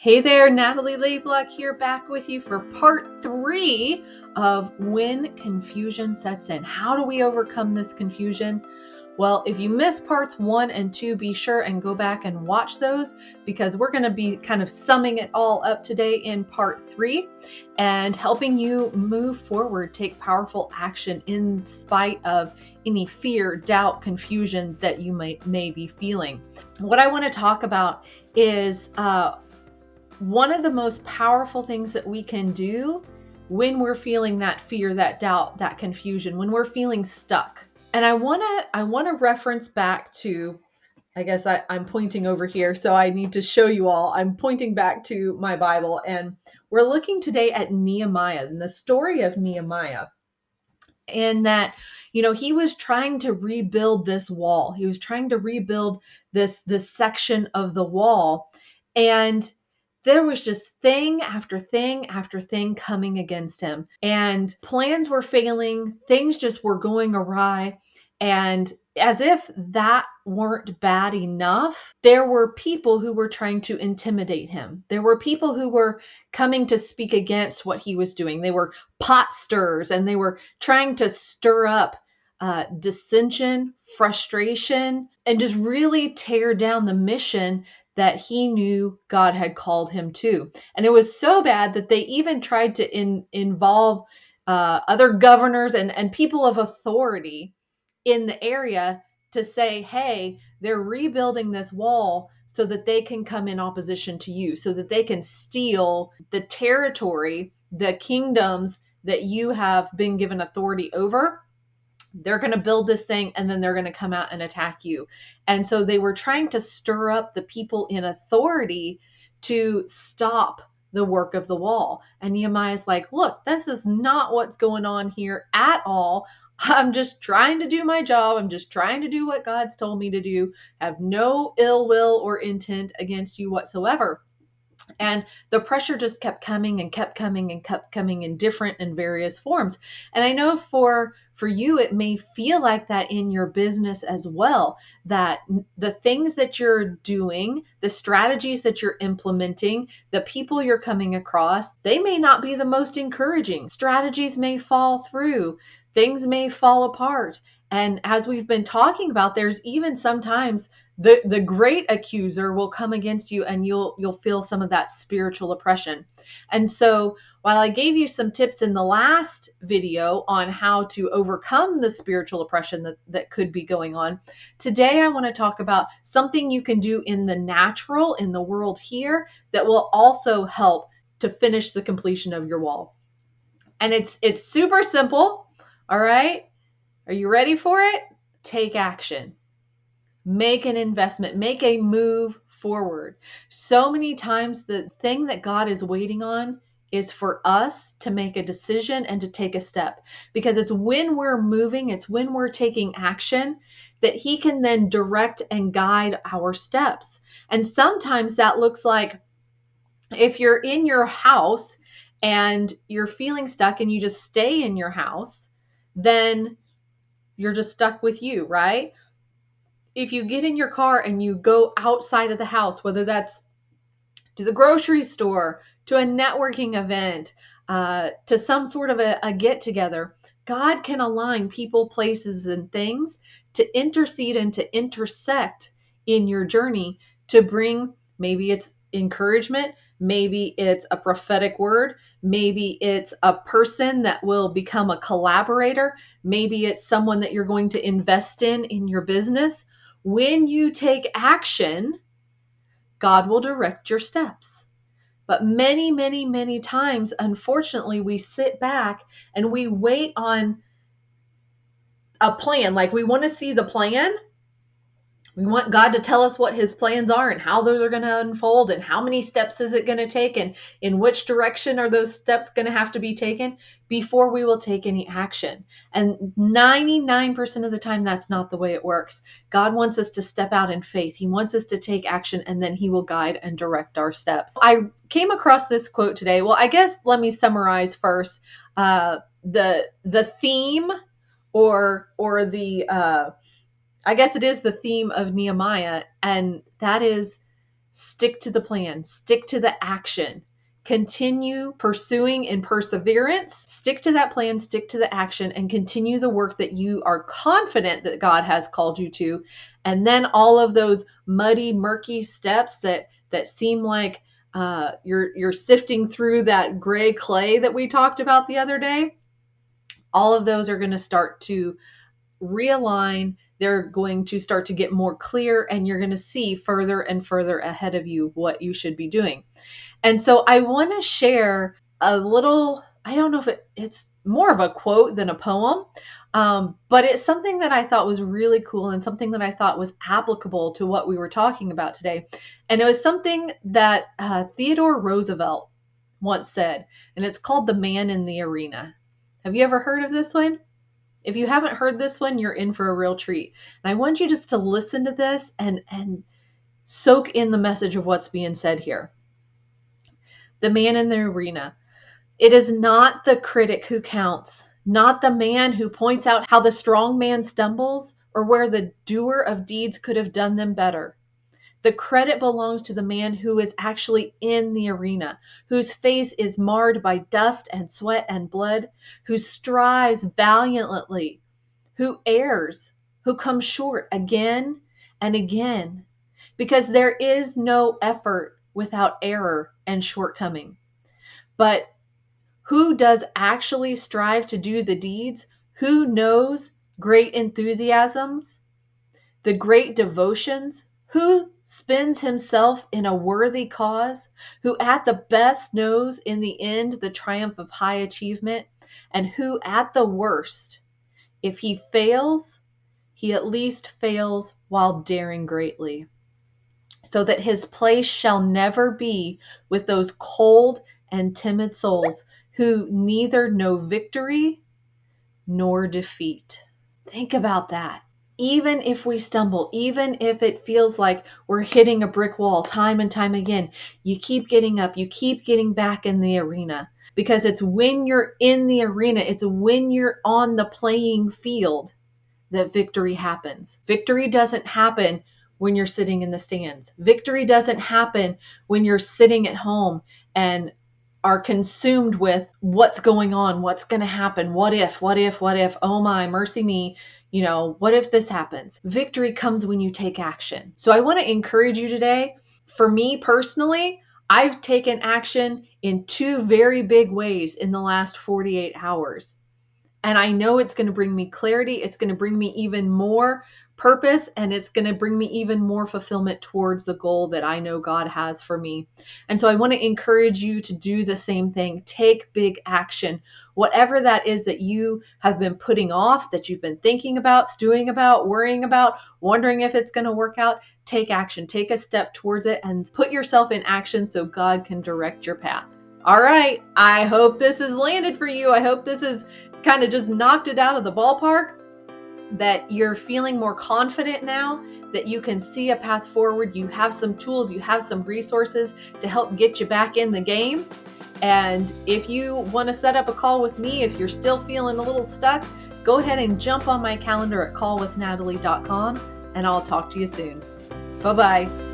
Hey there, Natalie Laiblock here, back with you for part 3 of When Confusion Sets In. How do we overcome this confusion? Well, if you missed parts 1 and 2, be sure and go back and watch those, because we're going to be kind of summing it all up today in part 3 and helping you move forward, take powerful action in spite of any fear, doubt, confusion that you may be feeling. What I want to talk about is one of the most powerful things that we can do when we're feeling that fear, that doubt, that confusion, when we're feeling stuck. And I want to reference back to, I guess I'm pointing over here, so I need to show you all. I'm pointing back to my Bible, and we're looking today at Nehemiah and the story of Nehemiah. And that, he was trying to rebuild this wall. He was trying to rebuild this section of the wall. And there was just thing after thing after thing coming against him. And plans were failing. Things just were going awry. And as if that weren't bad enough, there were people who were trying to intimidate him. There were people who were coming to speak against what he was doing. They were pot stirrers, and they were trying to stir up dissension, frustration, and just really tear down the mission that he knew God had called him to. And it was so bad that they even tried to involve other governors and people of authority in the area to say, hey, they're rebuilding this wall so that they can come in opposition to you, so that they can steal the territory, the kingdoms that you have been given authority over. They're going to build this thing, and then they're going to come out and attack you. And so they were trying to stir up the people in authority to stop the work of the wall. And Nehemiah's like, look, this is not what's going on here at all. I'm just trying to do my job. I'm just trying to do what God's told me to do. I have no ill will or intent against you whatsoever. And the pressure just kept coming and kept coming and kept coming in different and various forms. And I know for you, it may feel like that in your business as well, that the things that you're doing, the strategies that you're implementing, the people you're coming across, they may not be the most encouraging. Strategies may fall through. Things may fall apart. And as we've been talking about, there's even sometimes the great accuser will come against you, and you'll feel some of that spiritual oppression. And so while I gave you some tips in the last video on how to overcome the spiritual oppression that could be going on, today I want to talk about something you can do in the natural, in the world here, that will also help to finish the completion of your wall. And it's super simple. All right. Are you ready for it? Take action. Make an investment, make a move forward. So many times the thing that God is waiting on is for us to make a decision and to take a step, because it's when we're moving, it's when we're taking action that he can then direct and guide our steps. And sometimes that looks like, if you're in your house and you're feeling stuck and you just stay in your house, then you're just stuck with you, right? If you get in your car and you go outside of the house, whether that's to the grocery store, to a networking event, to some sort of a get together, God can align people, places, and things to intercede and to intersect in your journey to bring, maybe it's encouragement, maybe it's a prophetic word, maybe it's a person that will become a collaborator, maybe it's someone that you're going to invest in your business. When you take action, God will direct your steps. But many, many, many times, unfortunately, we sit back and we wait on a plan. Like, we want to see the plan. We want God to tell us what his plans are and how those are going to unfold and how many steps is it going to take and in which direction are those steps going to have to be taken before we will take any action. And 99% of the time, that's not the way it works. God wants us to step out in faith. He wants us to take action, and then he will guide and direct our steps. I came across this quote today. Well, I guess let me summarize first the theme or the I guess it is the theme of Nehemiah, and that is stick to the plan, stick to the action. Continue pursuing in perseverance, stick to that plan, stick to the action, and continue the work that you are confident that God has called you to. And then all of those muddy, murky steps that seem like you're sifting through that gray clay that we talked about the other day, all of those are going to start to realign. They're going to start to get more clear, and you're going to see further and further ahead of you what you should be doing. And so I want to share a little, I don't know if it's more of a quote than a poem, but it's something that I thought was really cool and something that I thought was applicable to what we were talking about today. And it was something that Theodore Roosevelt once said, and it's called The Man in the Arena. Have you ever heard of this one? If you haven't heard this one, you're in for a real treat. And I want you just to listen to this and soak in the message of what's being said here. The man in the arena. It is not the critic who counts, not the man who points out how the strong man stumbles or where the doer of deeds could have done them better. The credit belongs to the man who is actually in the arena, whose face is marred by dust and sweat and blood, who strives valiantly, who errs, who comes short again and again, because there is no effort without error and shortcoming. But who does actually strive to do the deeds? Who knows great enthusiasms, the great devotions? Who spends himself in a worthy cause? Who at the best knows in the end the triumph of high achievement? And who at the worst, if he fails, he at least fails while daring greatly, so that his place shall never be with those cold and timid souls who neither know victory nor defeat. Think about that. Even if we stumble, even if it feels like we're hitting a brick wall time and time again, you keep getting up, you keep getting back in the arena, because it's when you're in the arena, it's when you're on the playing field that victory happens. Victory doesn't happen when you're sitting in the stands. Victory doesn't happen when you're sitting at home and are consumed with what's going on, what's going to happen, what if, oh my, mercy me, what if this happens? Victory comes when you take action. So I want to encourage you today. For me personally, I've taken action in 2 very big ways in the last 48 hours. And I know it's going to bring me clarity. It's going to bring me even more purpose, and it's going to bring me even more fulfillment towards the goal that I know God has for me. And so I want to encourage you to do the same thing. Take big action. Whatever that is that you have been putting off, that you've been thinking about, stewing about, worrying about, wondering if it's going to work out, take action. Take a step towards it and put yourself in action so God can direct your path. All right. I hope this has landed for you. I hope this has kind of just knocked it out of the ballpark, that you're feeling more confident now, that you can see a path forward. You have some tools, you have some resources to help get you back in the game. And if you want to set up a call with me, if you're still feeling a little stuck, go ahead and jump on my calendar at callwithnatalie.com, and I'll talk to you soon. Bye-bye.